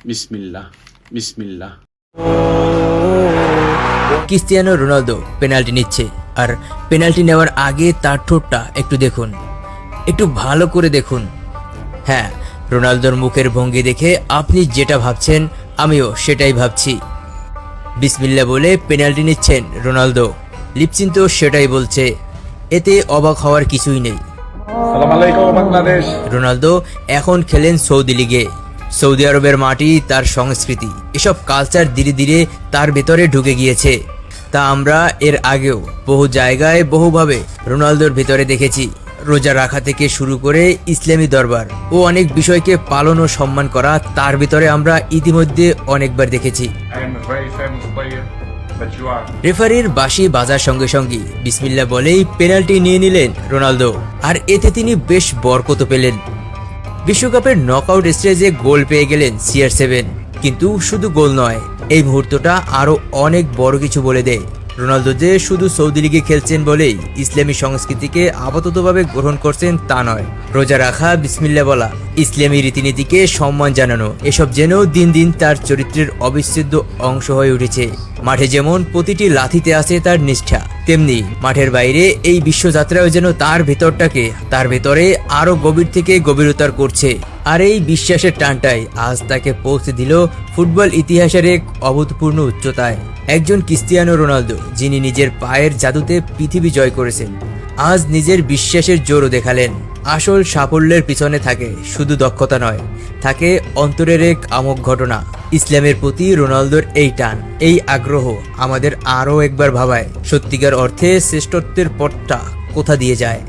বিসমিল্লাহ বিসমিল্লাহ। Cristiano Ronaldo penalty নিচ্ছে, আর পেনাল্টি নেওয়ার আগে তার ঠোঁটটা একটু দেখুন, একটু ভালো করে দেখুন। হ্যাঁ, রোনালদোর মুখের ভঙ্গি দেখে আপনি যেটা ভাবছেন আমিও সেটাই ভাবছি। বিসমিল্লাহ বলে পেনাল্টি নিচ্ছেন রোনালদো, লিপচিন তো সেটাই বলছে, এতে অবাক হওয়ার কিছুই নেই। সালাম আলাইকুম বাংলাদেশ। রোনালদো এখন খেলেন সৌদি লিগে। সৌদি আরবের মাটি, তার সংস্কৃতি, এসব কালচার ধীরে ধীরে তার ভেতরে ঢুকে গিয়েছে। তা আমরা এর আগেও বহু জায়গায় বহুভাবে রোনালদোর ভেতরে দেখেছি। রোজা রাখা থেকে শুরু করে ইসলামী দরবার ও অনেক বিষয়কে পালন ও সম্মান করা তার ভিতরে আমরা ইতিমধ্যে অনেকবার দেখেছি। I am a very famous player, but you are. রেফারির বাঁশি বাজার সঙ্গে সঙ্গে বিসমিল্লাহ বলেই পেনাল্টি নিয়ে নিলেন রোনালদো, আর এতে তিনি বেশ বরকত পেলেন। বিশ্বকাপের নকআউট স্টেজে গোল পেয়ে গেলেন CR7, কিন্তু শুধু গোল নয়, এই মুহূর্তটা আরো অনেক বড় কিছু বলে দেয়। রোনালদো যে শুধু সৌদি লিগে খেলছেন বলেই ইসলামী সংস্কৃতিকে আপাততভাবে গ্রহণ করছেন তা নয়। রোজা রাখা, বিসমিল্লাহ বলা, ইসলামী রীতিনীতিকে সম্মান জানানো, এসব যেন দিন দিন তার চরিত্রের অবিচ্ছেদ্য অংশ হয়ে উঠেছে। মাঠে যেমন প্রতিটি লাথিতে আছে তার নিষ্ঠা, তেমনি মাঠের বাইরে এই বিশ্বযাত্রাও যেন তার ভেতরটাকে তার ভেতরে আরো গভীর থেকে গভীরতর করছে। আর এই বিশ্বাসের টানটাই আজ তাকে পৌঁছে দিল ফুটবল ইতিহাসের এক অভূতপূর্ণ উচ্চতায়। একজন ক্রিস্টিয়ানো রোনালদো যিনি নিজের পায়ের জাদুতে পৃথিবী জয় করেছেন, আজ নিজের বিশ্বাসের জোরও দেখালেন। আসল সাফল্যের পিছনে থাকে শুধু দক্ষতা নয়, থাকে অন্তরের এক আমোঘ ঘটনা। ইসলামের প্রতি রোনালদোর এই টান, এই আগ্রহ আমাদের আরও একবার ভাবায় সত্যিকার অর্থে শ্রেষ্ঠত্বের পথটা কোথা দিয়ে যায়।